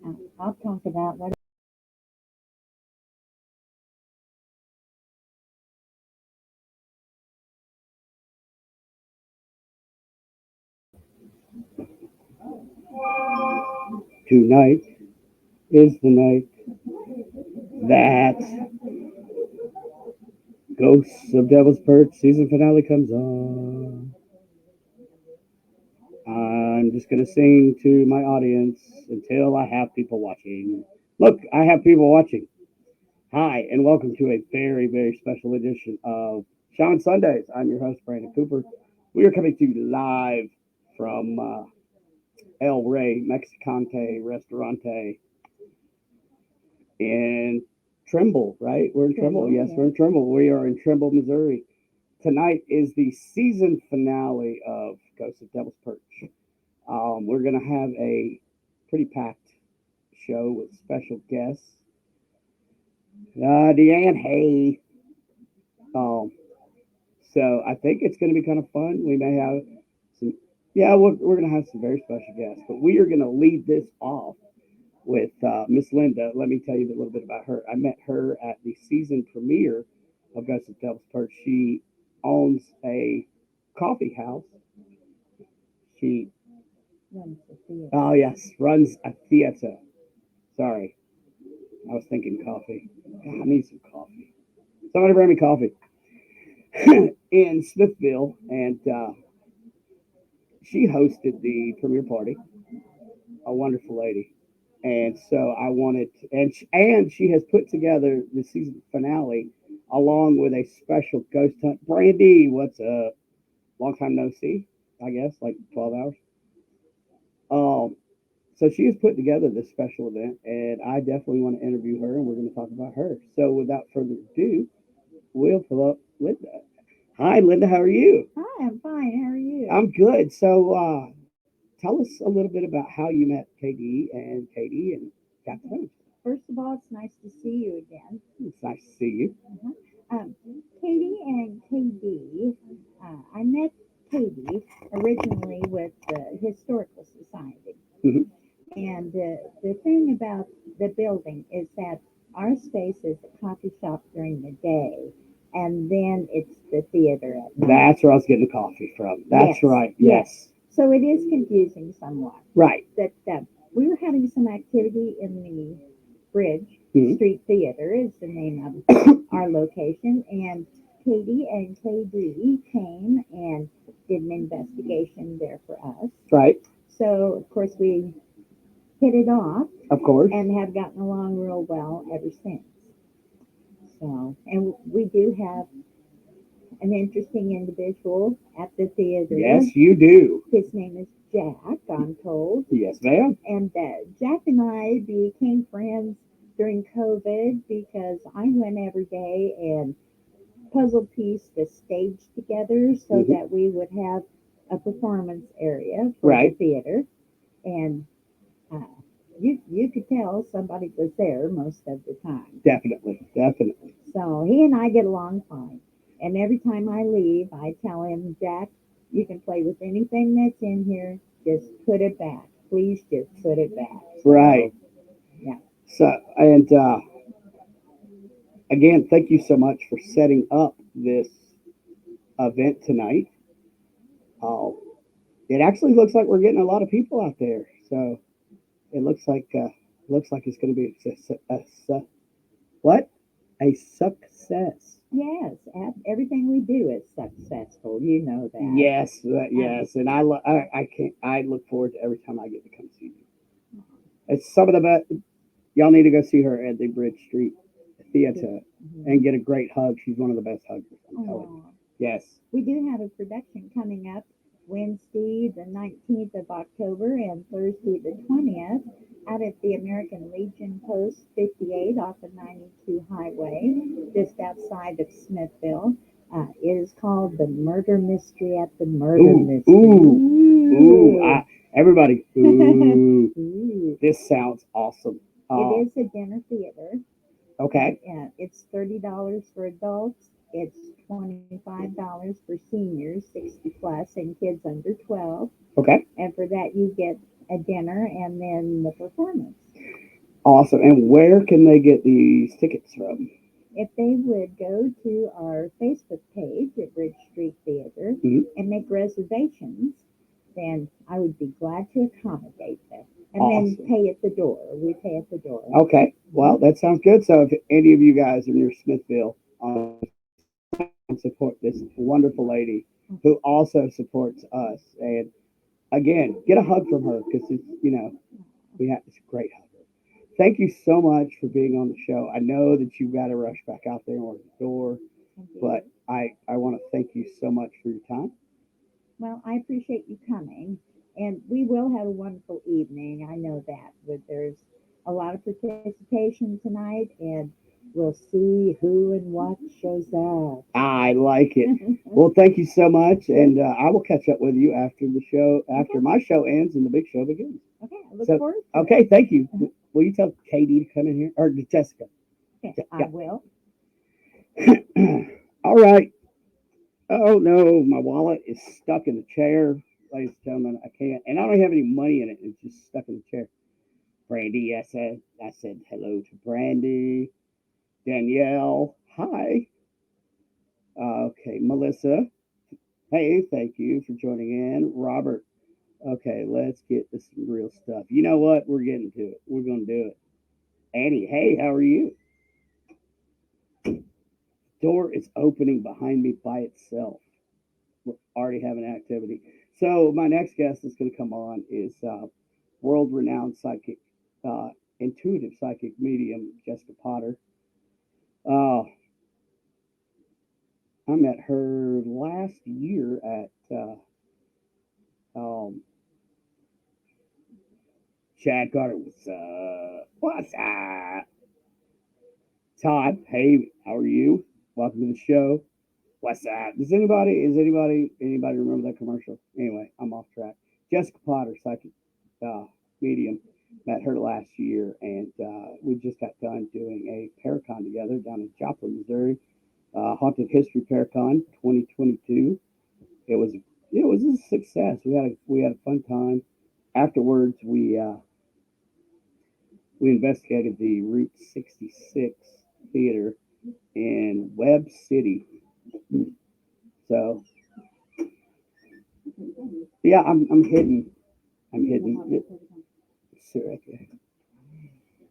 I'll talk about what. Tonight is the night that Ghosts of Devil's Perch season finale comes on. I'm just going to sing to my audience until I have people watching. Look, I have people watching. Hi, and welcome to a very, very special edition of Shaman Sundays. I'm your host, Brandon Cooper. We are coming to you live from El Rey Mexicante Restaurante in Trimble, right? We're in Trimble. Yes, we're in Trimble. We are in Trimble, Missouri. Tonight is the season finale of Ghosts of Devil's Perch. We're going to have a pretty packed show with special guests. Deanne, hey. Um, so I think it's going to be kind of fun. We may have some, yeah, we're going to have some very special guests, but we are going to lead this off with Miss Linda. Let me tell you a little bit about her. I met her at the season premiere of Ghosts of Devil's Perch. She owns a coffee house. She oh yes, runs a theater. Sorry, I was thinking coffee. God, I need some coffee. Somebody bring me coffee. In Smithville, and she hosted the premiere party. A wonderful lady, and so I wanted, and she has put together the season finale along with a special ghost hunt. Brandy, what's up? Long time no see. I guess like 12 hours. Um, so she has put together this special event, and I definitely want to interview her, and we're going to talk about her. So without further ado, we'll pull up Linda. Hi, Linda. How are you? Hi, I'm fine. How are you? I'm good. So tell us a little bit about how you met Katie and got to know. First of all, it's nice to see you again. It's nice to see you. Um, Katie and KD, I met Katie originally with the Historical Society. Mhm. And the thing about the building is that our space is a coffee shop during the day, and then it's the theater at night. That's where I was getting the coffee from. That's Yes, right. yes. Yes. So it is confusing somewhat. Right. That we were having some activity in the Bridge Mhm. Street Theater is the name of our location, and Katie and KD came and did an investigation there for us. Right. So of course we hit it off Of course. and have gotten along real well ever since. So, and we do have an interesting individual at the theater. Yes, you do. His name is Jack, I'm told. Yes, ma'am. And Jack and I became friends during COVID because I went every day and puzzle pieced the stage together so Mhm. that we would have a performance area for Right. the theater. And uh, you could tell somebody was there most of the time. Definitely. Definitely. So he and I get along fine. And every time I leave, I tell him, Jack, you can play with anything that's in here. Just put it back. Please just put it back. Right. Yeah. So, and again, thank you so much for setting up this event tonight. Uh, it actually looks like we're getting a lot of people out there. So it looks like it's going to be what a success. Yes. Everything we do is successful. You know that. Yes, yes, and I can't. I look forward to every time I get to come see you. It's some of the best. Y'all need to go see her at the Bridge Street Theater and get a great hug. She's one of the best huggers. I'm telling you. Yes. We do have a production coming up Wednesday, the 19th of October, and Thursday, the 20th, out at the American Legion Post 58 off the 92 Highway, just outside of Smithville. It is called The Murder Mystery at the Murder Mystery. Everybody, ooh. This sounds awesome. It is a dinner theater. Okay. Yeah, it's $30 for adults. It's $25 for seniors, 60 plus, and kids under 12. Okay. And for that, you get a dinner and then the performance. Awesome. And where can they get these tickets from? If they would go to our Facebook page at Bridge Street Theater Mhm. and make reservations, then I would be glad to accommodate them. And then Awesome. pay at the door. We pay at the door. Okay. Well, that sounds good. So if any of you guys are near Smithville, support this wonderful lady who also supports us. And again, get a hug from her because it's, we have this great hug. Thank you so much for being on the show. I know that you've got to rush back out there and work the door, Thank you. but I want to thank you so much for your time. Well, I appreciate you coming, and we will have a wonderful evening. I know that. But there's a lot of participation tonight, and we'll see who and what shows up. I like it. Okay, Well, thank you so much, and I will catch up with you after the show, after my show ends and the big show begins. okay, I look So, forward to okay, it. thank you. Will you tell Katie to come in here or Jessica? Okay, I Yeah. will. All right. Oh no, my wallet is stuck in the chair, ladies and gentlemen. I can't, and I don't have any money in it. It's just stuck in the chair. Brandy, I said hello to Brandy. Danielle, hi. Okay, Melissa, hey, thank you for joining in. Robert, okay, let's get to some real stuff. You know what? We're getting to it. We're gonna do it. Annie, hey, how are you? Door is opening behind me by itself. We're already having activity. So my next guest that's going to come on is world-renowned psychic, uh, intuitive psychic medium Jessica Potter. Uh, I met her last year at um, Chad Carter. What's up? Todd, hey, how are you? Welcome to the show. What's that? Does anybody remember that commercial? Anyway, I'm off track. Jessica Potter, psychic uh, medium, met her last year, and we just got done doing a Paracon together down in Joplin, Missouri. Haunted History Paracon 2022. It was a success. We had a fun time. Afterwards, we investigated the Route 66 theater in Webb City. So yeah, I'm hidden. I'm hidden. Sure, okay.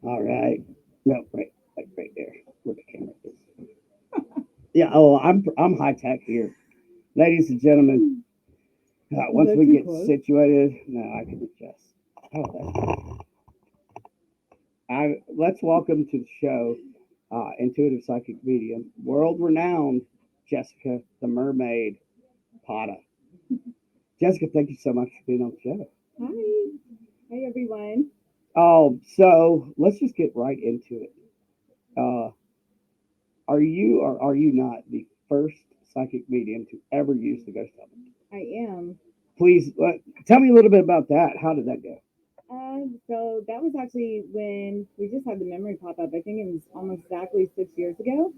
All right. No, right there, where the camera is. Yeah. Oh, I'm high tech here, ladies and gentlemen. Is Once that we too get close? situated, no, I can adjust. Oh, let's welcome to the show, intuitive psychic medium, world renowned Jessica the Mermaid Pata. Jessica, thank you so much for being on the show. Hi. Hi, everyone. Oh, so let's just get right into it. Uh, are you or are you not the first psychic medium to ever use the ghost element? I am. Please tell me a little bit about that. How did that go? So that was actually when we just had the memory pop up. I think it was almost exactly 6 years ago.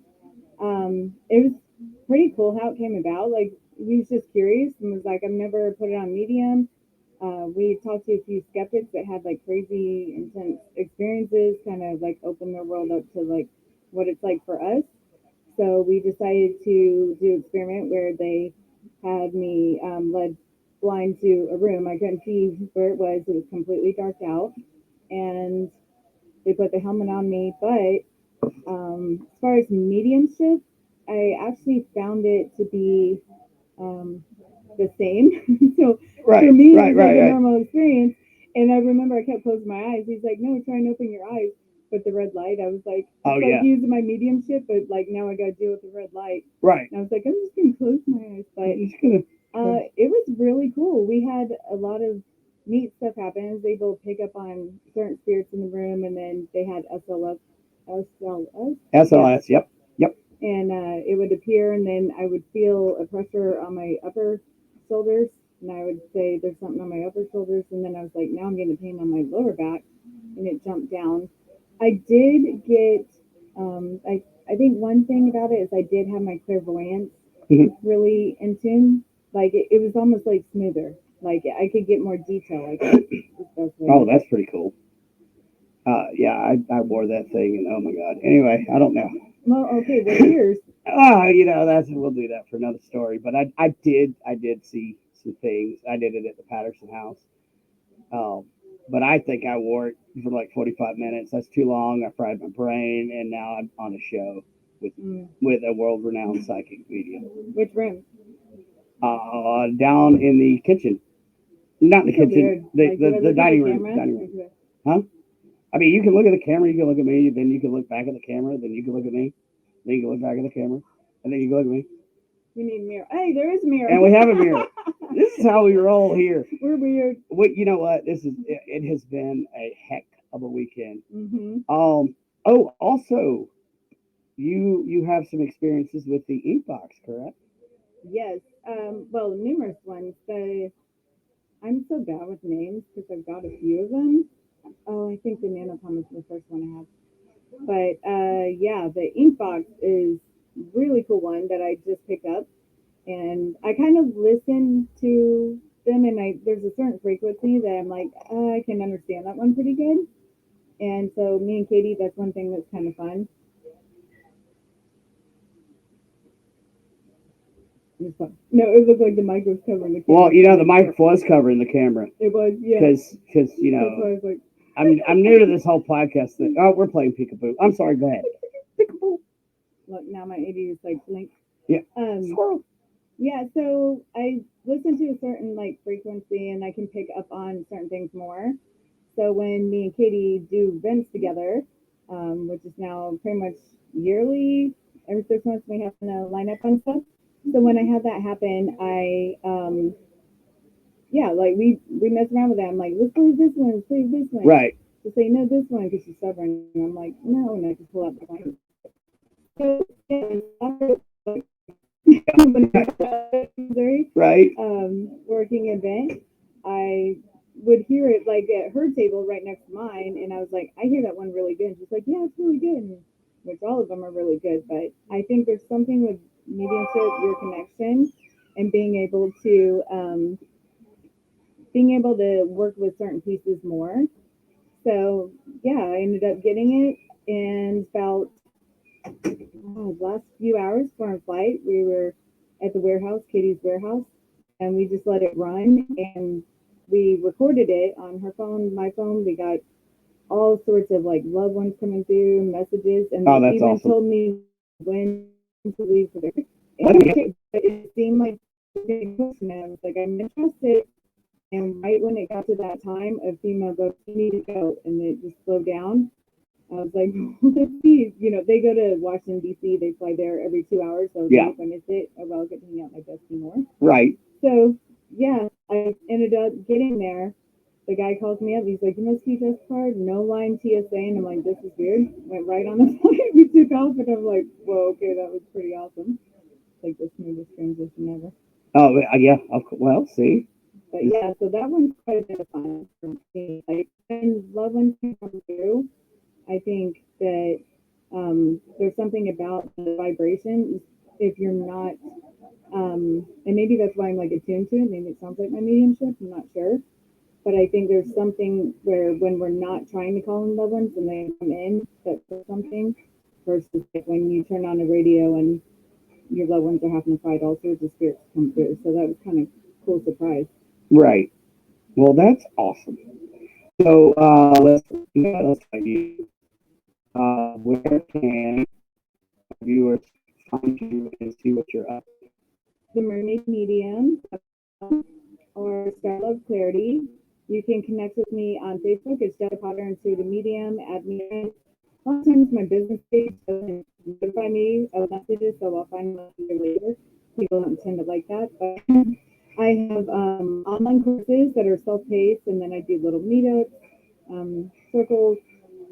It was pretty cool how it came about. Like he was just curious and was like, "I've never put it on Medium." We talked to a few skeptics that had like crazy intense experiences, kind of like open their world up to like what it's like for us. So we decided to do an experiment where they had me led blind to a room. I couldn't see where it was. It was completely dark out, and they put the helmet on me. But as far as mediumship, I actually found it to be um, the same. So for Right, me, it right, was like right, a right. normal experience. And I remember I kept closing my eyes. He's like, "No, try and open your eyes." With the red light, I was like, Oh it's like yeah, using my mediumship, but like now I got to deal with the red light. right. And I was like, I'm just gonna close my eyes. But You're just gonna. it was really cool. We had a lot of neat stuff happen. I was able to pick up on certain spirits in the room, and then they had SLS, yeah, SLS. Yep, yep. and it would appear, and then I would feel a pressure on my upper shoulders, and I would say there's something on my upper shoulders, and then I was like, now I'm getting a pain on my lower back, and it jumped down. I did get, I think one thing about it is I did have my clairvoyance Mhm. really in tune. Like it was almost like smoother. Like I could get more detail. I guess is the best way to Oh, put that's it. pretty cool. Yeah, I wore that thing, and oh my god. Anyway, I don't know. Well, okay, what are yours? That's we'll do that for another story. But I did see some things. I did it at the Patterson house. Um, but I think I wore it for like 45 minutes. That's too long. I fried my brain, and now I'm on a show with Mm, a world renowned psychic medium. which room? Down in the kitchen, not in the That's so kitchen, weird. Like, do I the look at the dining room, camera? dining room. Huh? I mean, you can look at the camera, you can look at me, then you can look back at the camera, then you can look at me, then you can look back at the camera, and then you can look at me. We need a mirror. Hey, there is a mirror. And we have a mirror. This is how we roll here. We're weird. You know what? It has been a heck of a weekend. Mm-hmm. Oh, also, you have some experiences with the ink box, correct? Yes. Well, numerous ones. I'm so bad with names because I've got a few of them. Oh, I think the nanopalm is the first one I have. But yeah, the ink box is really cool one that I just picked up, and I kind of listen to them, and there's a certain frequency that I'm like, I can understand that one pretty good. And so me and Katie, that's one thing that's kind of fun. It's fun. No, it looked like the mic was covering the camera. Well, the mic was covering the camera It was, yeah. because That's why I was like, I'm new to this whole podcast thing. Oh, we're playing peekaboo. I'm sorry. Go ahead. Peekaboo. look, now my AD is like blink. Yeah. Um, Squirrel. yeah, so I listen to a certain like frequency and I can pick up on certain things more. So when me and Katie do events together, which is now pretty much yearly, every 6 months we have to line up on stuff. So when I had that happen, yeah, like we mess around with that. I'm like, let's play this one, let's play this one. Right. To say no, this one because she's stubborn. And I'm like, no, and I just pull out the phone. So yeah, Missouri, Right. working event, I would hear it like at her table right next to mine, and I was like, I hear that one really good. And she's like, yeah, it's really good, and, which all of them are really good. But I think there's something with mediumship, your connection, and being able to work with certain pieces more. So yeah, I ended up getting it, and about last few hours for our flight, we were at the warehouse, Katie's warehouse, and we just let it run. And we recorded it on her phone, my phone. We got all sorts of like loved ones coming through, messages, and Oh, they that's even awesome. told me when to leave for there. Let And me get- it seemed like getting close, and I was like, I'm interested. And right when it got to that time, a female goes, "You need to go," and it just slowed down. I was like, let's see. They go to Washington, D.C., they fly there every 2 hours. So Yeah. if I miss it, oh, well, I'll get to hang out with my bestie more. Right. So, yeah, I ended up getting there. The guy calls me up. He's like, you must TS card, no line TSA. And I'm like, this is weird. Went right on the flight. We took off, and I'm like, whoa, okay, that was pretty awesome. Like the smoothest transition ever. Oh, yeah. Well, see. But yeah, so that one's quite a bit of fun for me. Like, when loved ones come through, I think that there's something about the vibration. If you're not, and maybe that's why I'm like attuned to it. Maybe it sounds like my mediumship. I'm not sure, but I think there's something where when we're not trying to call in loved ones and they come in that for something, versus like when you turn on the radio and your loved ones are having to fight, all sorts of spirits come through. So that was kind of cool surprise. Right. Well, that's awesome. So let's tell you where can viewers find you and see what you're up to. The Mermaid Medium or Starlove Clarity. You can connect with me on Facebook. It's Jetta Potter Intuitive Medium. Add me in. A lot of times my business page doesn't notify me of messages, so I'll find them later. People don't tend to like that, but I have online courses that are self-paced, and then I do little meetups, circles,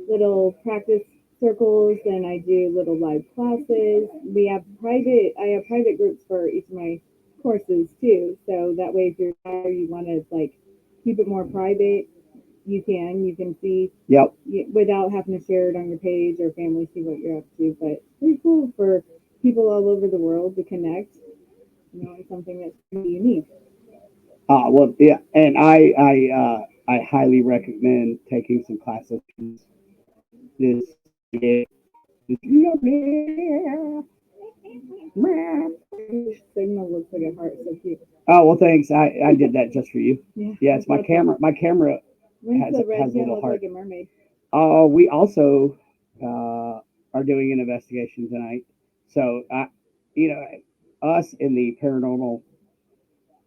little practice circles, and I do little live classes. I have private groups for each of my courses too. So that way, if you're there, you want to like keep it more private, you can see Yep. without having to share it on your page or family see what you're up to. But pretty cool for people all over the world to connect, on something that's pretty unique. Well, yeah, and I highly recommend taking some classes this. Signal looks like a heart, so cute. Oh well, thanks. I did that just for you. Yeah. Yeah, it's my camera. My camera When's has the has red a hand little look heart. like a mermaid? We also are doing an investigation tonight. So you know, us in the paranormal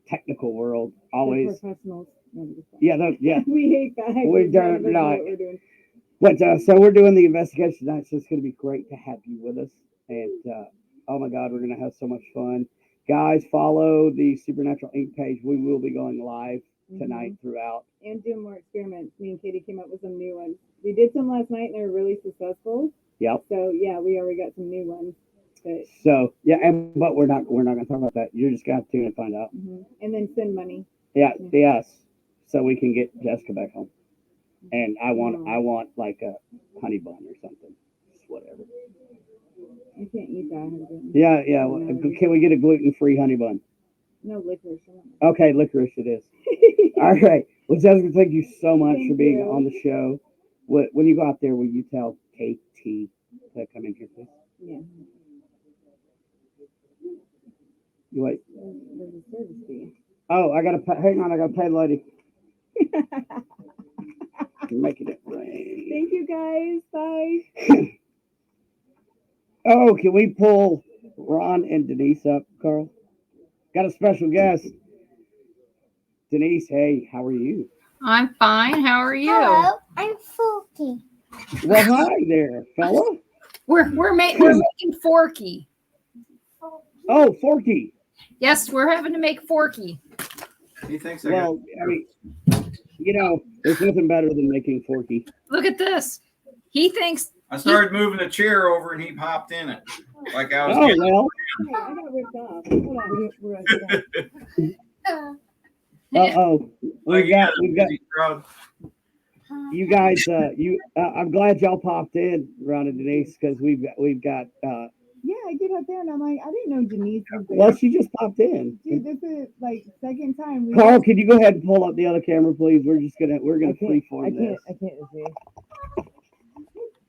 technical world The always. professionals. No, I'm just Yeah, yeah. we hate that. We None of don't us know not. what we're doing. But so we're doing the investigation tonight, so it's going to be great to have you with us. And oh my God, we're going to have so much fun. Guys, follow the Supernatural Inc. page. We will be going live tonight throughout. And doing more experiments. Me and Katie came up with some new ones. We did some last night and they were really successful. Yep. So yeah, we already got some new ones. But so yeah, but we're not going to talk about that. You're just going to tune and find out. And then send money. Yeah, yes. So we can get Jessica back home. And I want like a honey bun or something. Just whatever. I can't eat that. Yeah. Well, can we get a gluten-free honey bun? No licorice. Okay, licorice it is. All right. Well, Jessica, thank you so much for being on the show. When you go out there, will you tell KT to come in here, please? Yeah. You wait. There's a service fee. Oh, hang on. I got to pay the lady. Making it rain. Thank you, guys. Bye. Oh, can we pull Ron and Denise up, Carl? Got a special guest. Denise, hey, how are you? I'm fine. How are you? Hello, I'm Forky. Well, hi there, fella. We're making Forky. Oh, Forky. Yes, we're having to make Forky. He thinks Well, I mean, there's nothing better than making Forky. Look at this. He thinks I started moving a chair over and he popped in it. Like I was getting well. Hey, I got ripped off. Hold on. We're Uh-oh. We've got Crowd. you guys I'm glad y'all popped in, Ron and Denise, because we've got yeah, I get up there and I'm like, I didn't know Denise was there. well, she just popped in. Dude, this is like second time. Carl, can you go ahead and pull up the other camera, please? We're gonna freeform this. I can't see.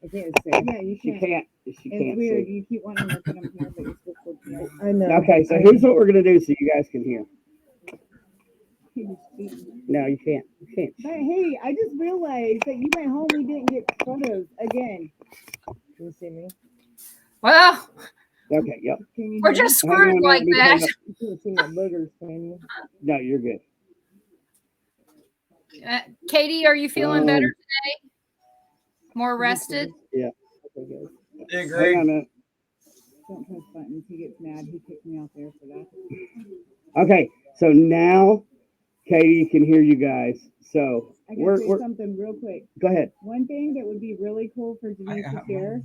I can't see. Yeah, you She can't. can't. She It's can't weird. see. You keep wanting to put them here, but you're supposed to put them here. I know. Okay, so here's what we're gonna do so you guys can hear. No, you can't. You can't. But hey, I just realized that you went home. We didn't get photos again. Can you see me? well, Okay, yep. Can you we're hear just me? screwed like that. You can't see my boogers, can you? No, you're good. Katie, are you feeling better today? More rested? Yeah. Okay, good. Hey, Hang Greg. on a minute. Don't press buttons. He gets mad. He kicked me out there for that. Okay, so now Katie can hear you guys. So I gotta say something real quick. go ahead. One thing that would be really cool for Denise to share,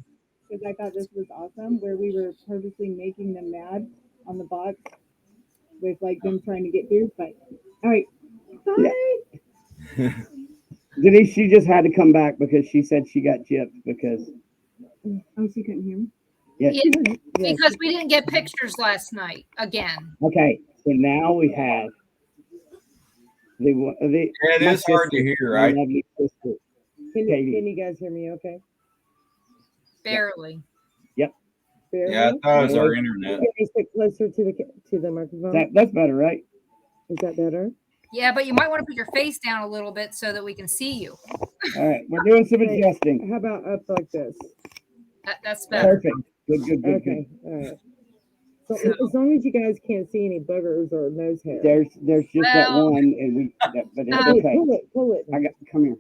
because I thought this was awesome, where we were purposely making them mad on the box with like them trying to get through. But all right, bye. Denise, she just had to come back because she said she got gypped because. Oh, she couldn't hear me. Yes. Yeah, because we didn't get pictures last night again. Okay, so now we have the. Yeah, it is hard to hear, right? Can you guys hear me? Okay. Barely. Yep. Barely? Yeah, I thought it was our internet. Can you stick closer to the microphone? That's better, right? Is that better? Yeah, but you might want to put your face down a little bit so that we can see you. All right, we're doing some adjusting. How about up like this? That's better. Perfect. Good. Okay. All right. So as long as you guys can't see any boogers or nose hair. There's just that one, and we. But it's okay. Pull it. Come here.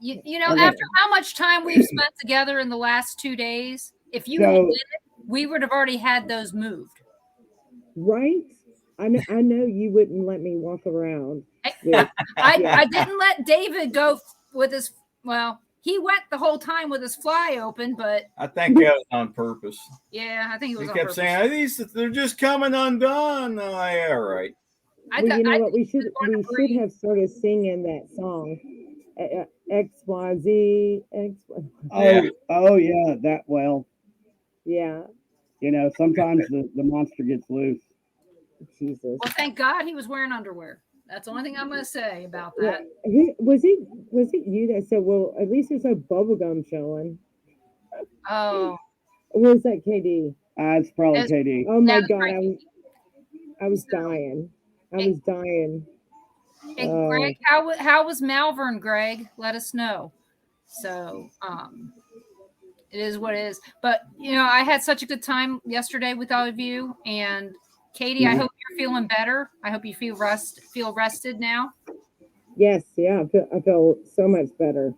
You know, Okay. after how much time we've spent together in the last 2 days, if you did it, we would have already had those moved. Right? I know you wouldn't let me walk around. I didn't let David go with his, well, he went the whole time with his fly open, but I think that was on purpose. yeah, I think it was He on kept purpose. saying, they're just coming undone. Oh, yeah, right. Well, you know what? We should have started singing that song. XYZ. Oh yeah, that well. Yeah. Sometimes the monster gets loose. Jesus. Well, thank God he was wearing underwear. That's the only thing I'm going to say about that. Was it you that said, well, at least there's no bubble gum showing? Oh, Where's that KD? It's probably It's- KD. Oh my That's God, right. I was dying. I was dying. Hey, Oh. Greg, how was Malvern, Greg? Let us know. So, it is what it is. But I had such a good time yesterday with all of you. And Katie, I Yeah. hope you're feeling better. I hope you feel rested now. Yes, yeah, I feel so much better.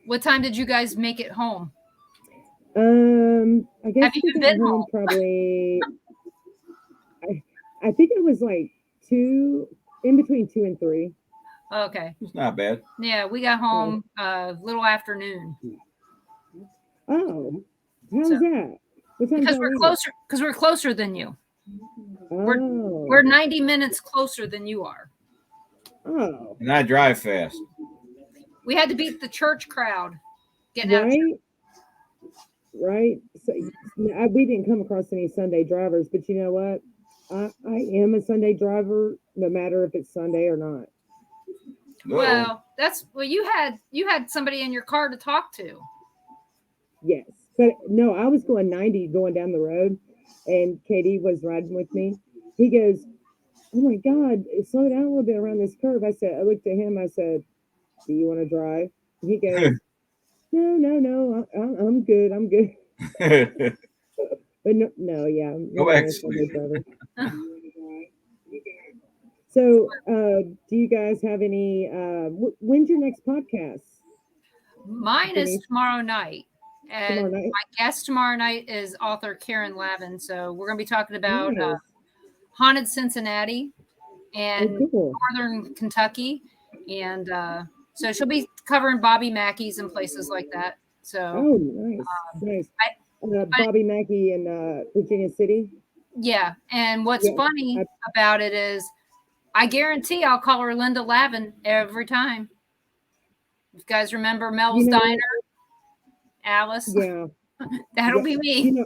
What time did you guys make it home? I guess Have you we got been home home? probably. I think it was like in between 2 and 3. Okay. It's not bad. Yeah, we got home little afternoon. Oh, how's So- that? What time Because y'all we're leave? closer. Because we're closer than you. Oh, We're 90 minutes closer than you are. oh, And I drive fast. We had to beat the church crowd getting out. right. So we didn't come across any Sunday drivers, but you know what? I am a Sunday driver, no matter if it's Sunday or not. Well, you had somebody in your car to talk to. Yes, but no, I was going 90 going down the road, and Katie was riding with me. He goes, "Oh my God, slow down a little bit around this curve." I looked at him. I said, "Do you want to drive?" He goes, "No, I'm good. I'm good." But no, yeah, Go we're back not to a Sunday sleep. driver. So, do you guys have any? When's your next podcast? Mine is tomorrow night. And Tomorrow night? my guest tomorrow night is author Karen Lavin. So we're going to be talking about Nice. haunted Cincinnati and Cool. northern Kentucky. And so she'll be covering Bobby Mackey's and places like that. So, Oh, nice. Bobby Mackey in Virginia City. yeah. And what's Yeah, funny about it is I guarantee I'll call her Linda Lavin every time. You guys remember Mel's Diner? Alice? Yeah. That'll be me.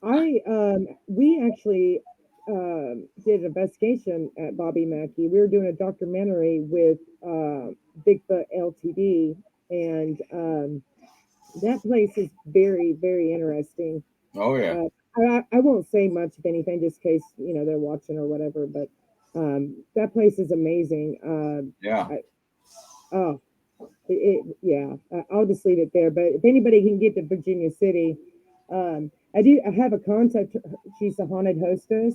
We actually did an investigation at Bobby Mackey. We were doing a documentary with Bigfoot LTD, and that place is very, very interesting. Oh yeah. I won't say much of anything, just in case they're watching or whatever. But that place is amazing. Yeah. I'll just leave it there. But if anybody can get to Virginia City, I have a contact. She's a haunted hostess,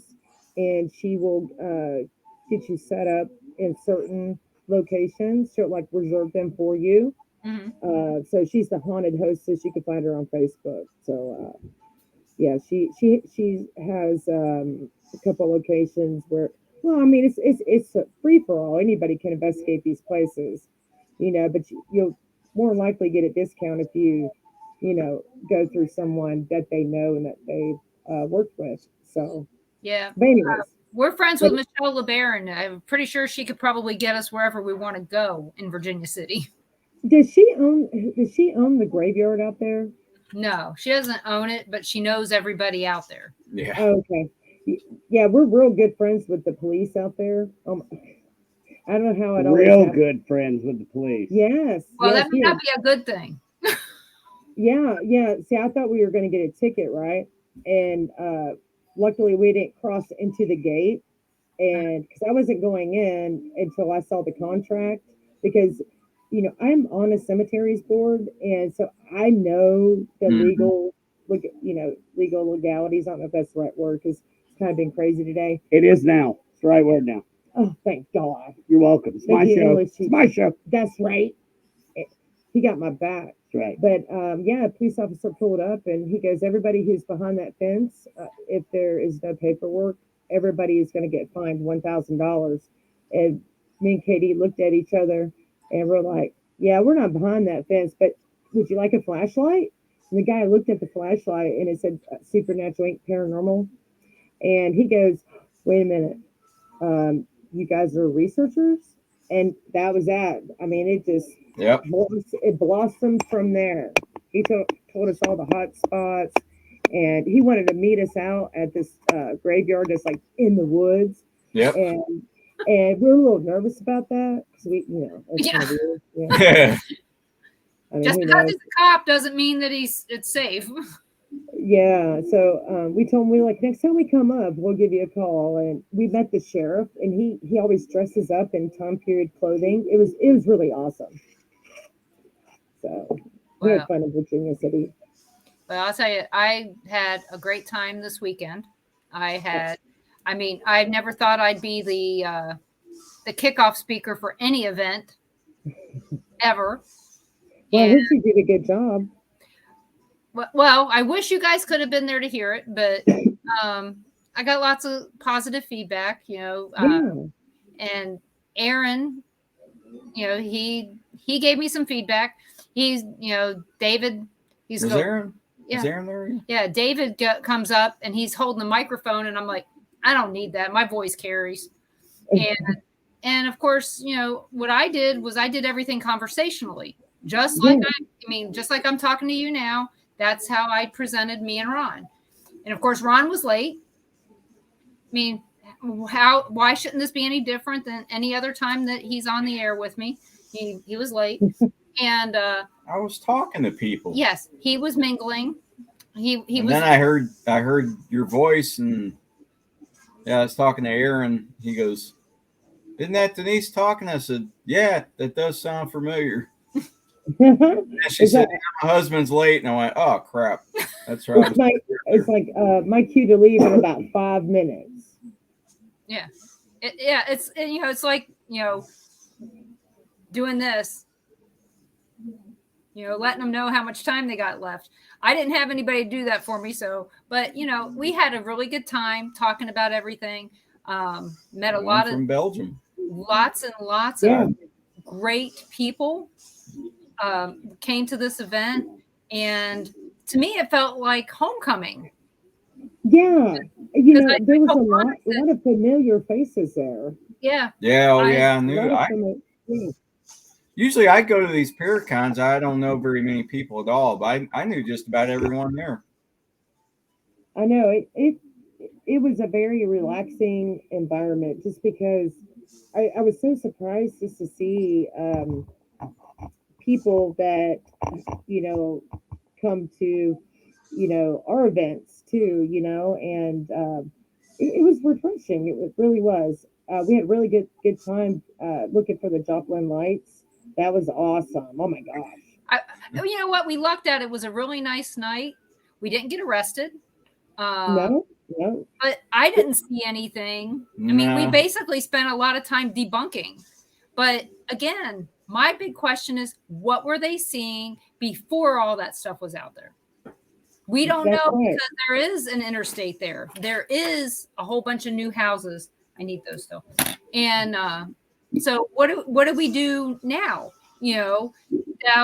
and she will get you set up in certain locations. She'll like reserve them for you. Mm-hmm. So she's the haunted hostess. You can find her on Facebook. So yeah, she has a couple locations where. Well, I mean, it's a free for all. Anybody can investigate these places, but you'll more likely get a discount if you go through someone that they know and that they've worked with. So yeah. But anyways, we're friends with Michelle LeBaron. I'm pretty sure she could probably get us wherever we want to go in Virginia City. Does she own the graveyard out there? No, she doesn't own it, but she knows everybody out there. Yeah. Oh, okay. Yeah, we're real good friends with the police out there. I don't know how it real good friends with the police. Yes. Well, yes, that may not be a good thing. Yeah. See, I thought we were going to get a ticket, right? And luckily we didn't cross into the gate, and because I wasn't going in until I saw the contract, because I'm on a cemeteries board, and so I know the legal legalities. I don't know if that's the right word, because it's kind of been crazy today. It is now. It's the right word now. Oh, thank God. You're welcome. It's my show. It's my show. That's right. He got my back. That's right. But a police officer pulled up, and he goes, everybody who's behind that fence, if there is no paperwork, everybody is going to get fined $1,000. And me and Katie looked at each other, and we're like, yeah, we're not behind that fence, but would you like a flashlight? And the guy looked at the flashlight, and it said Supernatural Inc. Paranormal. And he goes, wait a minute. You guys are researchers? And that was that. I mean, it just it blossomed from there. He told us all the hot spots, and he wanted to meet us out at this graveyard that's like in the woods. Yep. And we're a little nervous about that because we, it's kind of weird. Yeah. I mean, Just who because knows? he's a cop doesn't mean that it's safe. Yeah. So we told him, we were like, next time we come up, we'll give you a call. And we met the sheriff, and he always dresses up in time period clothing. It was really awesome. So we had Wow. fun in Virginia City. Well, I'll tell you, I had a great time this weekend. I mean, I never thought I'd be the kickoff speaker for any event ever. Well, I And heard you did a good job. well, I wish you guys could have been there to hear it, but I got lots of positive feedback, Yeah. and Aaron, he gave me some feedback. He's, David, he's Was going, Aaron? yeah, Is Aaron there? yeah. David comes up and he's holding the microphone, and I'm like, I don't need that. My voice carries. And of course, what I did was I did everything conversationally, just like just like I'm talking to you now. That's how I presented me and Ron. And of course, Ron was late. I mean, why shouldn't this be any different than any other time that he's on the air with me? He was late. And I was talking to people. yes, he was mingling. He And was. then I heard your voice, and yeah, I was talking to Aaron. He goes, "Isn't that Denise talking?" I said, "Yeah, that does sound familiar." And she said, "My husband's late," and I went, "Oh crap, that's right." It's like my cue to leave in about 5 minutes. Yeah, it's like doing this. Letting them know how much time they got left. I didn't have anybody do that for me, but we had a really good time talking about everything. Met a lot from Belgium. Lots and lots of great people came to this event, and to me, it felt like homecoming. Yeah, there was a lot of familiar faces there. Yeah. Yeah. Oh, yeah. Usually I go to these Paracons. I don't know very many people at all, but I knew just about everyone there. I know it was a very relaxing environment, just because I was so surprised just to see people that come to our events too, and it was refreshing. It really was. We had a really good time looking for the Joplin lights. That was awesome. Oh my gosh. You know what? We lucked out. It was a really nice night. We didn't get arrested. No. But I didn't see anything. I mean, we basically spent a lot of time debunking. But again, my big question is, what were they seeing before all that stuff was out there? We don't know, because there is an interstate there. There is a whole bunch of new houses. I need those still. And so what do we do now? Now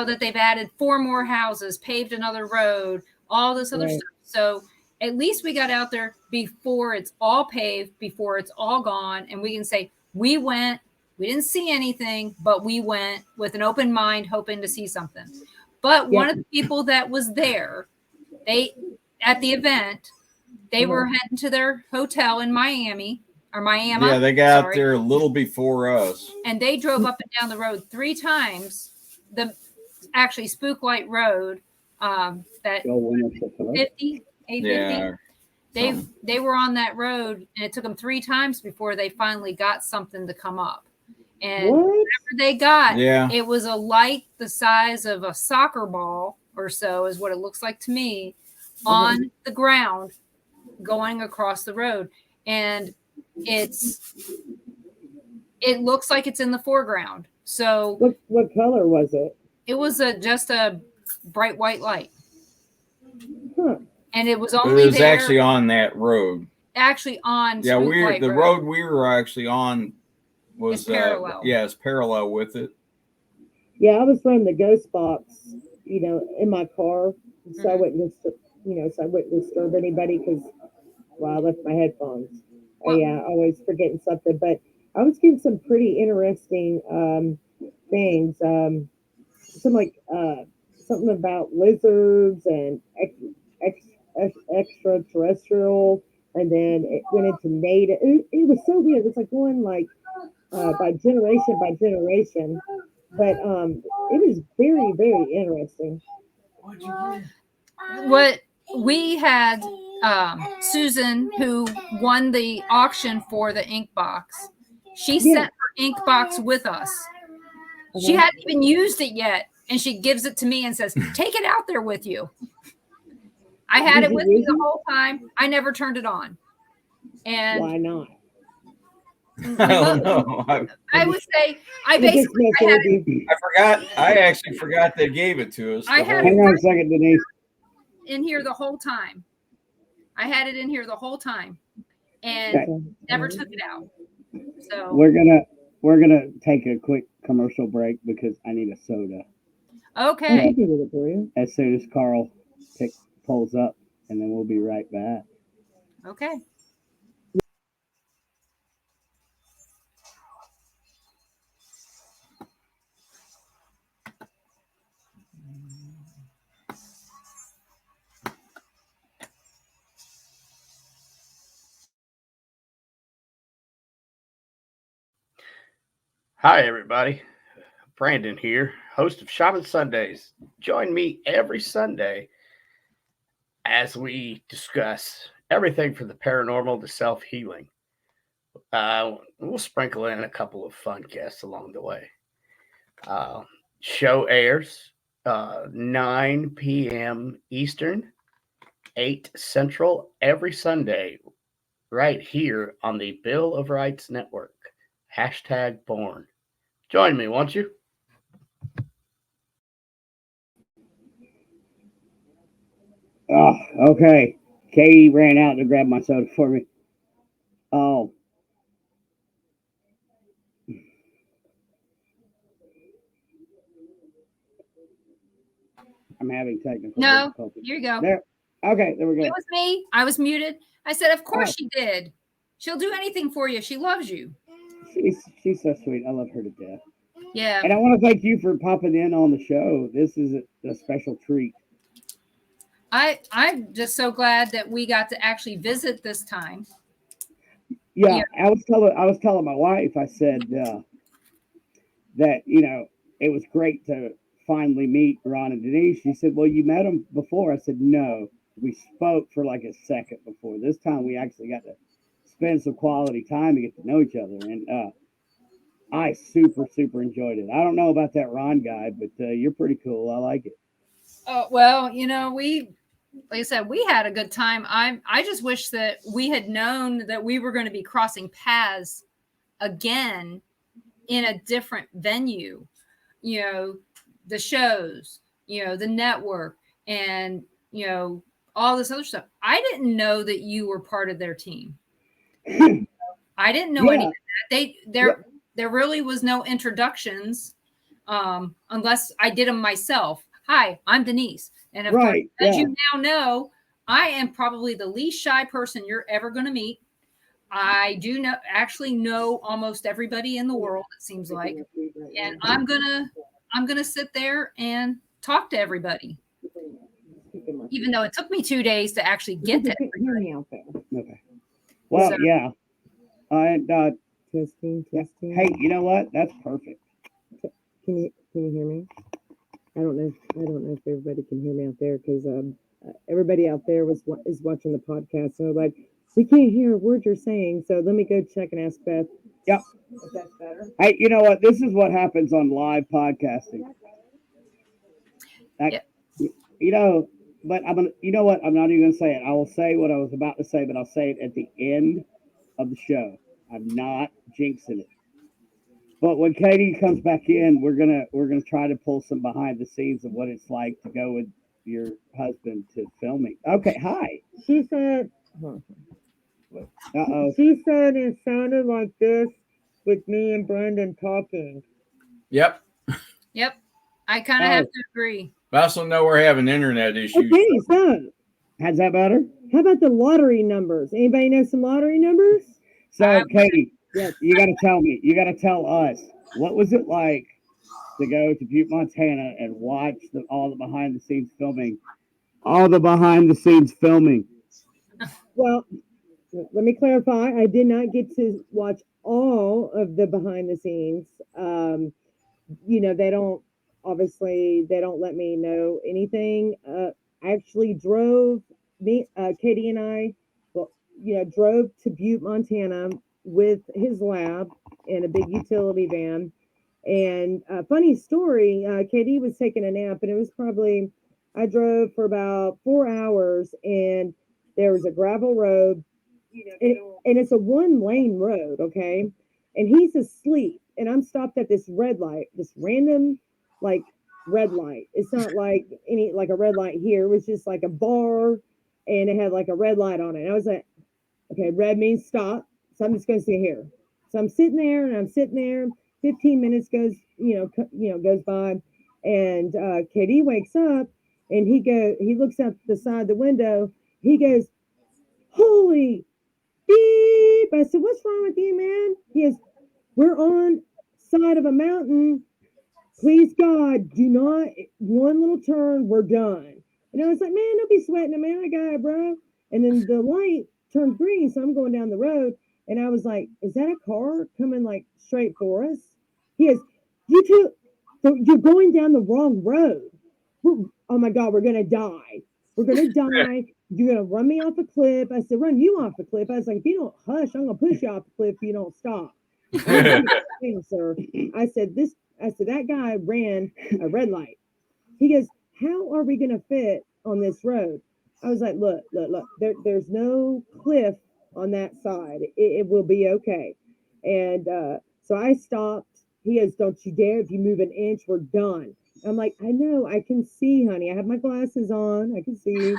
that they've added 4 more houses, paved another road, all this other stuff. So at least we got out there before it's all paved, before it's all gone, and we can say we went. We didn't see anything, but we went with an open mind, hoping to see something. But one of the people that was there, at the event, they were heading to their hotel in Miami. Yeah, they got out there a little before us. And they drove up and down the road 3 times. Actually Spook Light Road, that 850. Yeah. They were on that road, and it took them 3 times before they finally got something to come up. And whatever they got, it was a light the size of a soccer ball or so, is what it looks like to me, on the ground going across the road. And it looks like it's in the foreground. So what color was it? It was just a bright white light. Huh. And it was only actually on that road. Actually on the road we were actually on was parallel. It's parallel with it. Yeah, I was running the ghost box, in my car, so I wouldn't disturb anybody, because I left my headphones. Always forgetting something, but I was getting some pretty interesting things. Something about lizards and extraterrestrial, and then it went into native. It was so weird. It's like going by generation by generation. But it was very, very interesting. What we had, Susan, who won the auction for the ink box, she Yeah. sent her ink box with us. She Uh-huh. hadn't even used it yet, and she gives it to me and says, "Take it out there with you." I had Did it you with me use the it? whole time. I never turned it on. And Why not? I don't know. I would say I I'm just basically messing I had with it, you. I forgot. I actually forgot they gave it to us. I the had whole- Hang on a second, Denise. in here the whole time. I had it in here the whole time and Okay. never took it out. So We're gonna take a quick commercial break because I need a soda I okay. can do it for you. as soon as Carl pulls up, and then we'll be right back. Okay. Hi, everybody. Brandon here, host of Shaman Sundays. Join me every Sunday as we discuss everything from the paranormal to self healing. We'll sprinkle in a couple of fun guests along the way. Show airs 9 p.m. Eastern, 8 Central every Sunday, right here on the Bill of Rights Network. #born. Join me, won't you? Oh, okay. Katie ran out to grab my soda for me. Oh, I'm having technical No, difficulties. here you go. There. Okay, there we It go. was me. I was muted. I said, "Of course Oh. she did. She'll do anything for you. She loves you." She's so sweet. I love her to death. Yeah. And I want to thank you for popping in on the show. This is a special treat. I'm just so glad that we got to actually visit this time. Yeah, Yeah. I was telling my wife. I said that it was great to finally meet Ron and Denise. She said, "Well, you met them before." I said, "No, we spoke for like a second before. This time we actually got to spend some quality time to get to know each other." And I super enjoyed it. I don't know about that Ron guy, but you're pretty cool. I like it. Oh, well, like I said, we had a good time. I just wish that we had known that we were going to be crossing paths again in a different venue. The shows, the network, and all this other stuff. I didn't know that you were part of their team. I didn't know any of that. There really was no introductions, unless I did them myself. Hi, I'm Denise, and of course, as you now know, I am probably the least shy person you're ever going to meet. I do actually know almost everybody in the world, it seems like, and I'm gonna sit there and talk to everybody, even though it took me 2 days to actually get to everybody. Out there. Okay. Well, So- yeah. And Testing. hey, you know what? That's perfect. Can you hear me? I don't know if everybody can hear me out there because everybody out there is watching the podcast. So like we can't hear a word you're saying. So let me go check and ask Beth. Yep. If that's better. Hey, you know what? This is what happens on live podcasting. Yep. But I'm gonna. You know what? I'm not even gonna say it. I will say what I was about to say, but I'll say it at the end of the show. I'm not jinxing it. But when Katie comes back in, we're gonna try to pull some behind the scenes of what it's like to go with your husband to filming. Okay, hi. She said. Uh-oh. She said it sounded like this with me and Brandon talking. Yep. I kind of have to agree. I also know we're having internet issues. Okay, so How's that better? how about the lottery numbers? Anybody know some lottery numbers? So, Katie, Yes. you got to tell me. You got to tell us. What was it like to go to Butte, Montana, and watch all the behind the scenes filming? All the behind the scenes filming. Well, let me clarify. I did not get to watch all of the behind the scenes. they don't, obviously they don't let me know anything. I actually drove Katie and I, well, drove to Butte, Montana with his lab in a big utility van. And funny story, Katie was taking a nap, and it was probably, I drove for about 4 hours, and there was a gravel road, and it's a one lane road, okay? And he's asleep, and I'm stopped at this red light, this random, like, red light. It's not like any, like a red light here. It was just like a bar, and it had like a red light on it. And I was like, okay, red means stop. So I'm just going to sit here. So I'm sitting there, and I'm sitting there. 15 minutes goes, goes by, and KD wakes up, and he looks out the side of the window. He goes, "Holy beep!" I said, "What's wrong with you, man?" He goes, "We're on side of a mountain. Please God, do not one little turn. We're done." And I was like, "Man, don't be sweating it, man. I got it, bro." And then the light turned green, so I'm going down the road, and I was like, "Is that a car coming like straight for us?" He goes, "You two, you're going down the wrong road. Oh my God, we're gonna die. We're gonna die. You're gonna run me off a cliff." I said, "Run you off a cliff?" I was like, "If you don't hush, I'm gonna push you off a cliff if you don't stop." Thing, sir. I said, "That guy ran a red light." He goes, "How are we going to fit on this road?" I was like, look. There's no cliff on that side. It will be okay. And so I stopped. He goes, "Don't you dare. If you move an inch, we're done." I'm like, "I know. I can see, honey. I have my glasses on. I can see."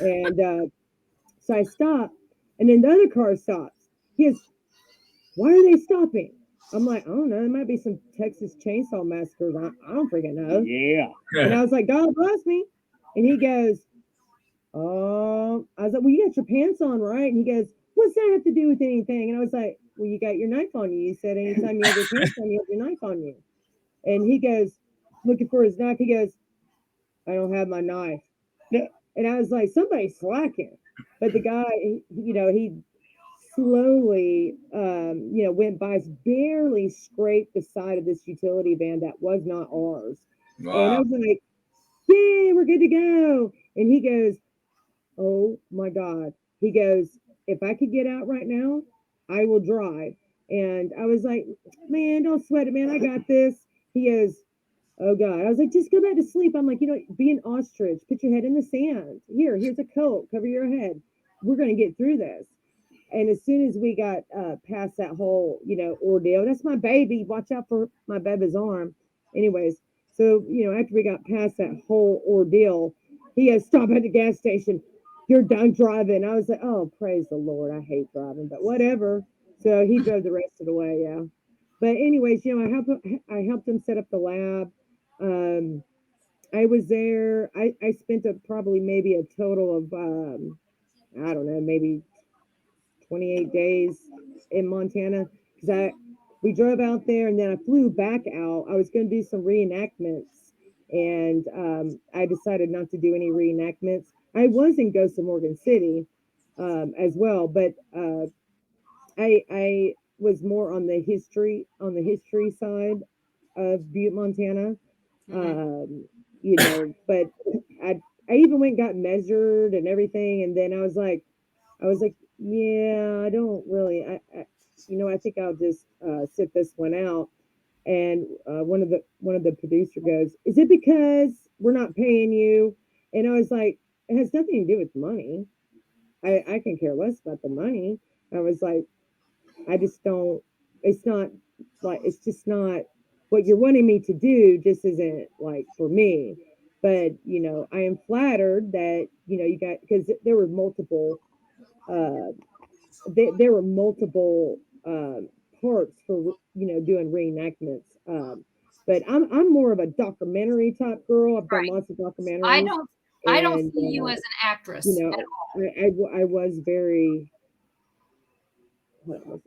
And so I stopped. And then the other car stops. He goes, "Why are they stopping?" I'm like, "I don't know. There might be some Texas Chainsaw Massacres. I don't freaking know." Yeah. And I was like, "God bless me." And he goes, I was like, "Well, you got your pants on, right?" And he goes, "What's that have to do with anything?" And I was like, "Well, you got your knife on you. You said anytime you have your pants on, you have your knife on you." And he goes, looking for his knife. He goes, "I don't have my knife." And I was like, "Somebody's slacking." But the guy, he slowly, went by us, barely scraped the side of this utility van that was not ours. And I Wow. was like, "Yay, we're good to go." And he goes, "Oh my God." He goes, "If I could get out right now, I will drive." And I was like, "Man, don't sweat it, man. I got this." He goes, "Oh God." I was like, "Just go back to sleep." I'm like, be an ostrich, put your head in the sand. Here's a coat, cover your head. We're going to get through this. And as soon as we got past that whole, ordeal, that's my baby. Watch out for my baby's arm. Anyways, so, after we got past that whole ordeal, he had stopped at the gas station. "You're done driving." I was like, "Oh, praise the Lord. I hate driving, but whatever." So he drove the rest of the way. Yeah. But anyways, I helped him set up the lab. Um, I was there. I spent probably maybe a total of, I don't know, maybe 28 days in Montana, because we drove out there, and then I flew back out. I was going to do some reenactments, and I decided not to do any reenactments. I was in Ghost of Morgan City as well, but I was more on the history side of Butte, Montana. Um, but I even went and got measured and everything, and then I was like, "Yeah, I don't really. I think I'll just sit this one out." And one of the producer goes, "Is it because we're not paying you?" And I was like, "It has nothing to do with money. I can care less about the money." I was like, "I just don't. It's not like it's just not what you're wanting me to do. Just isn't like for me." But I am flattered that you got, because uh, there were multiple parts for doing reenactments. But I'm more of a documentary type girl. I've done Right. lots of I documentaries, don't I don't and see you as an you actress at know all. I was very what was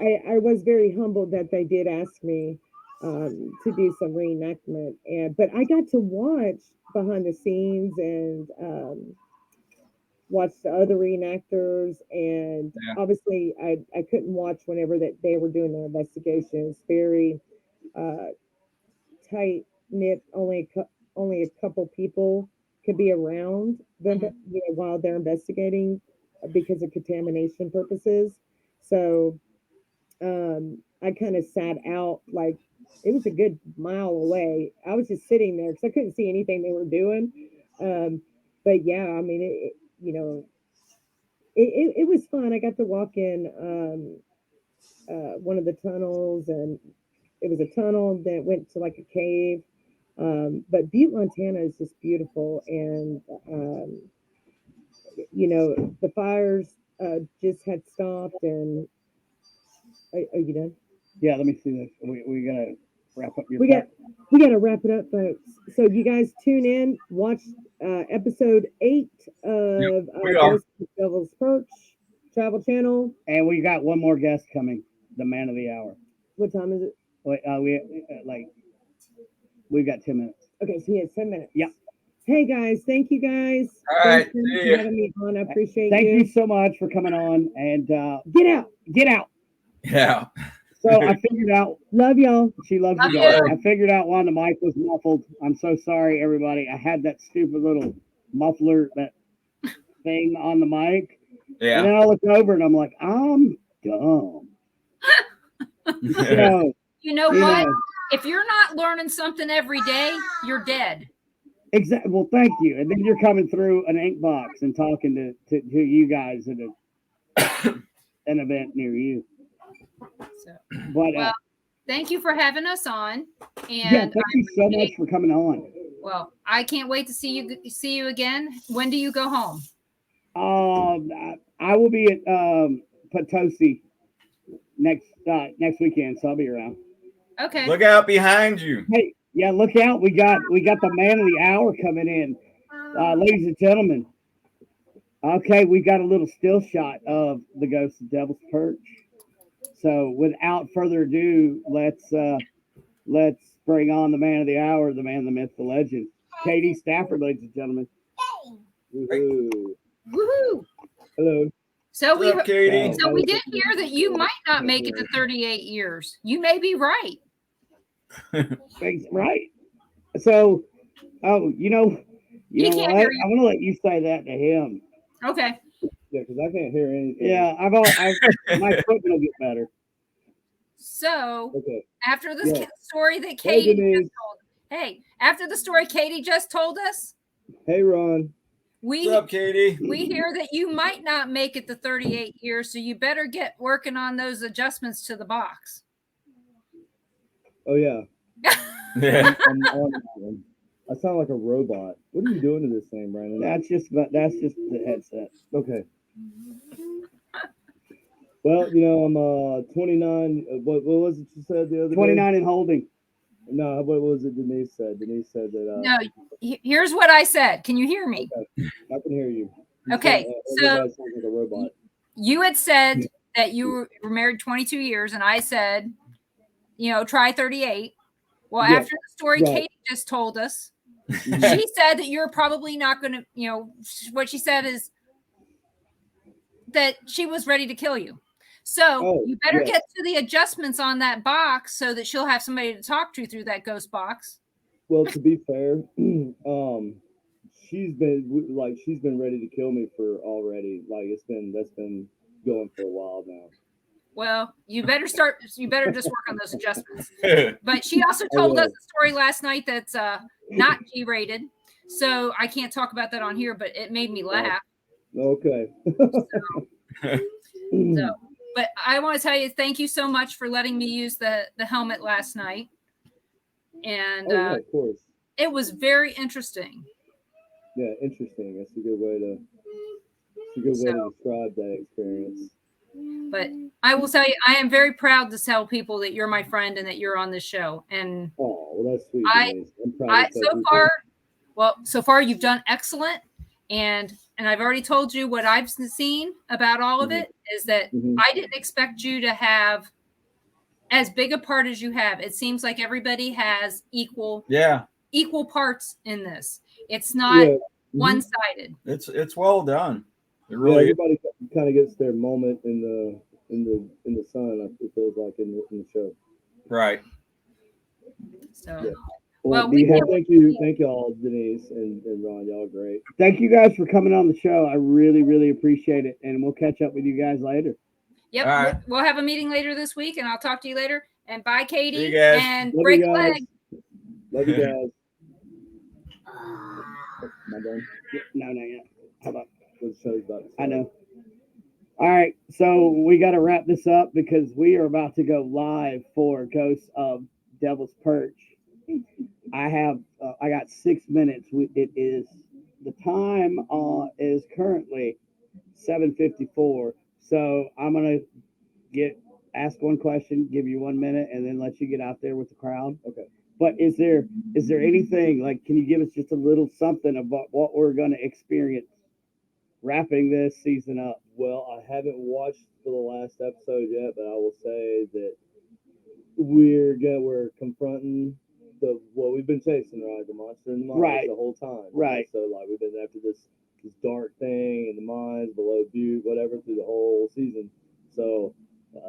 I was very humbled that they did ask me to do some reenactment, and but I got to watch behind the scenes and watch the other reenactors, and Yeah. obviously I couldn't watch whenever that they were doing their investigations. Very uh tight knit. Only a couple people could be around them, while they're investigating because of contamination purposes. So I kind of sat out, like it was a good mile away. I was just sitting there because I couldn't see anything they were doing. But yeah, I mean, it was fun. I got to walk in one of the tunnels, and it was a tunnel that went to like a cave. But Butte, Montana is just beautiful, and the fires just had stopped. And are you done? Yeah, let me see this. We gotta wrap up your. We got to wrap it up, folks. So you guys tune in, watch episode 8 of we are. Ghost of Devil's Perch Travel Channel. And we got one more guest coming, the man of the hour. What time is it? Wait, we've got 10 minutes. Okay, so he has 10 minutes. Yep. Hey guys, thank you guys. All right, Thanks see for ya. having me on. I appreciate Thank you. you so much for coming on. And Get out. get out. Yeah. So I figured out. Love y'all. She loves Love you you. guys. I figured out why the mic was muffled. I'm so sorry, everybody. I had that stupid little muffler, that thing on the mic. Yeah. And then I look over and I'm like, I'm dumb. So, You know you what? know, If you're not learning something every day, you're dead. exactly. Well, thank you. And then you're coming through an ink box and talking to you guys at an event near you. So, But well, thank you for having us on. And yeah, thank you so much for coming on. well, I can't wait to see you again. When do you go home? I will be at Potosi next weekend, so I'll be around. Okay. Look out behind you. Hey, yeah, look out! We got the man of the hour coming in, ladies and gentlemen. Okay, we got a little still shot of the Ghost of Devil's Perch. So, without further ado, let's bring on the man of the hour, the man, the myth, the legend, Katie Stafford, ladies and gentlemen. Woohoo. Woohoo! Hello. So we What's up, Katie? so we did hear that you might not make it to 38 years. You may be right. Right. So, you know He can't what? hear you. I'm gonna let you say that to him. Okay. Yeah, because I can't hear anything. Yeah, my equipment will get better. So Okay. after this Yeah. story that Hey, Katie Denise. just told, after the story Katie just told us, Hey, Ron. we What's up, Katie? hear that you might not make it to 38 years, so you better get working on those adjustments to the box. Oh, yeah. Yeah. I'm on that one. I sound like a robot. What are you doing to this thing, Brandon? That's just the headset. Okay. Well, I'm 29. What was it you said the other day? 29 and holding. No, what was it Denise said? Denise said that. No, here's what I said. Can you hear me? I can hear you. Okay, so everybody sounds like a robot. you had said that you were married 22 years, and I said, try 38. Well, Yeah, after the story right. Katie just told us, she said that you're probably not going to, what she said is that she was ready to kill you. So you better get to the adjustments on that box so that she'll have somebody to talk to through that ghost box. Well, to be fair, she's been ready to kill me for already. Like that's been going for a while now. Well, you better just work on those adjustments. But she also told us a story last night that's not G-rated. So I can't talk about that on here, but it made me laugh. Okay. So, but I want to tell you, thank you so much for letting me use the helmet last night. And yeah, of course. it was very interesting. Yeah, interesting. That's a good way to describe that experience. But I will tell you, I am very proud to tell people that you're my friend and that you're on this show. And well, that's sweet. I'm proud so far you've done excellent. And I've already told you what I've seen about all of it is that I didn't expect you to have as big a part as you have. It seems like everybody has equal parts in this. It's not one-sided. It's well done. It really everybody kind of gets their moment in the sun. It feels like in the show. right. So Well, do you have, Thank you all, Denise and Ron. Y'all are great. thank you guys for coming on the show. I really, really appreciate it. And we'll catch up with you guys later. Yep, All right. we'll have a meeting later this week, and I'll talk to you later. And bye, See Katie. you guys. And Love break you a guys. leg. Love you guys. Am I done? No, not yet. Hold on. The show's about to I start. know. All right, so we got to wrap this up because we are about to go live for Ghosts of Devil's Perch. I got 6 minutes. It is the time is currently 7:54. So I'm gonna ask one question, give you 1 minute, and then let you get out there with the crowd. Okay. But is there anything like? Can you give us just a little something about what we're gonna experience wrapping this season up? Well, I haven't watched for the last episode yet, but I will say that we're confronting what we've been chasing, right? The monster in the mines Right. the whole time. Right. So like we've been after this dark thing in the mines below Butte, whatever, through the whole season. So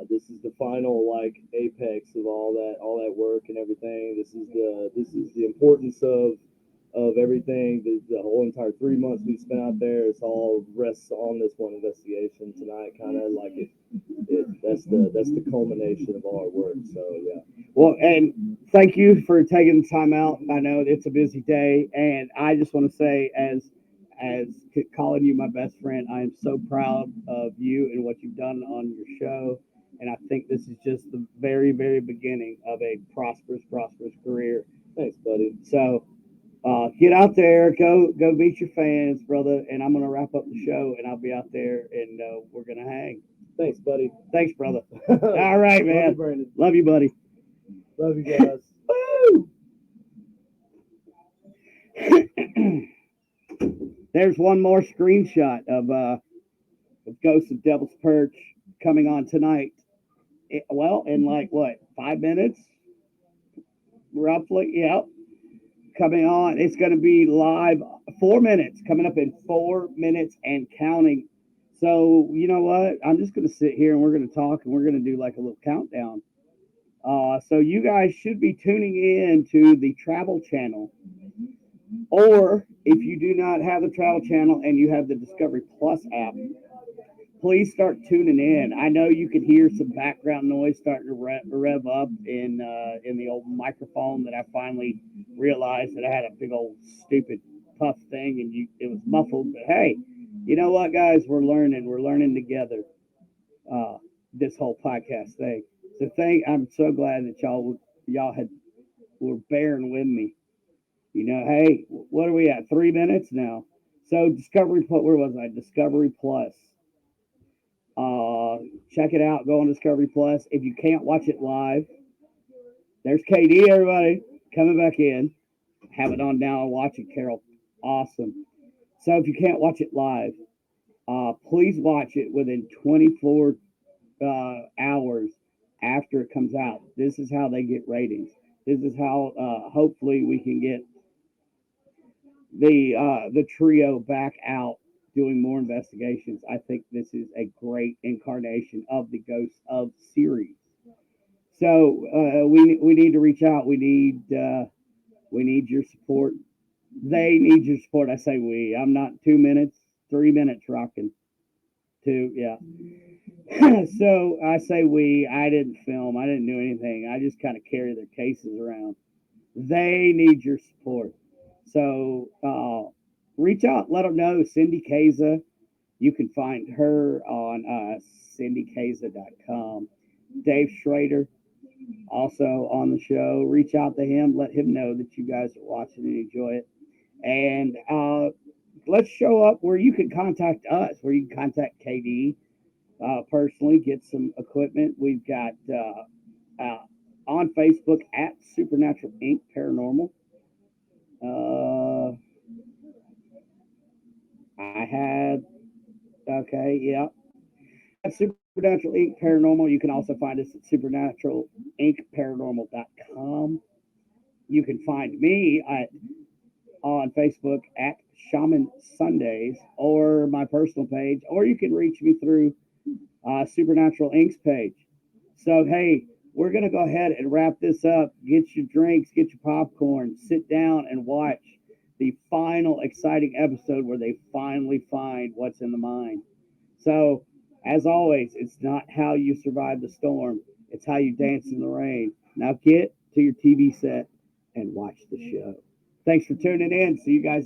this is the final like apex of all that work and everything. This is the importance of everything. The whole entire 3 months we've spent out there, it's all rests on this one investigation tonight. Kind of like that's the culmination of all our work. So yeah. Well, and thank you for taking the time out. I know it's a busy day, and I just want to say, as calling you my best friend, I am so proud of you and what you've done on your show. And I think this is just the very, very beginning of a prosperous career. Thanks, buddy. So get out there, go meet your fans, brother. And I'm gonna wrap up the show, and I'll be out there, and we're gonna hang. Thanks, buddy. Thanks, brother. All right, man. Love you, Brandon. Love you, buddy. Love you guys. Woo! There's one more screenshot of Ghosts of Devil's Perch coming on tonight. In like what, 5 minutes, roughly? Yeah, coming on. It's going to be live. 4 minutes coming up in 4 minutes and counting. So you know what? I'm just going to sit here and we're going to talk and we're going to do like a little countdown. So you guys should be tuning in to the Travel Channel. Or if you do not have the Travel Channel and you have the Discovery Plus app, please start tuning in. I know you can hear some background noise starting to rev up in the old microphone that I finally realized that I had a big old stupid puff thing and it was muffled. But hey, you know what, guys? We're learning together. This whole podcast thing. So I'm so glad that y'all were bearing with me. You know, hey, what are we at? 3 minutes now. So Discovery, where was I? Discovery Plus. Check it out. Go on Discovery Plus. If you can't watch it live, there's KD, everybody, coming back in. Have it on now and watch it, Carol. Awesome. So if you can't watch it live, please watch it within 24 hours after it comes out. This is how they get ratings. This is how hopefully we can get the trio back out doing more investigations. I think this is a great incarnation of the Ghosts of series. So we need to reach out. We need your support. They need your support. I say we. I'm not 2 minutes, 3 minutes rocking. 2, yeah. So I say we. I didn't film. I didn't do anything. I just kind of carry their cases around. They need your support. So reach out. Let them know. Cindy Kaza. You can find her on cindykaza.com. Dave Schrader, also on the show. Reach out to him. Let him know that you guys are watching and enjoy it. And let's show up where you can contact us, where you can contact KD personally, get some equipment. We've got on Facebook at Supernatural Inc. Paranormal. I had, okay, yeah. Supernatural Inc. Paranormal. You can also find us at supernaturalinc.paranormal.com. You can find me on Facebook at Shaman Sundays or my personal page, or you can reach me through Supernatural Inc.'s page. So, hey, we're going to go ahead and wrap this up. Get your drinks, get your popcorn, sit down and watch the final exciting episode where they finally find what's in the mine. So, as always, it's not how you survive the storm, it's how you dance in the rain. Now get to your TV set and watch the show. Thanks for tuning in. See you guys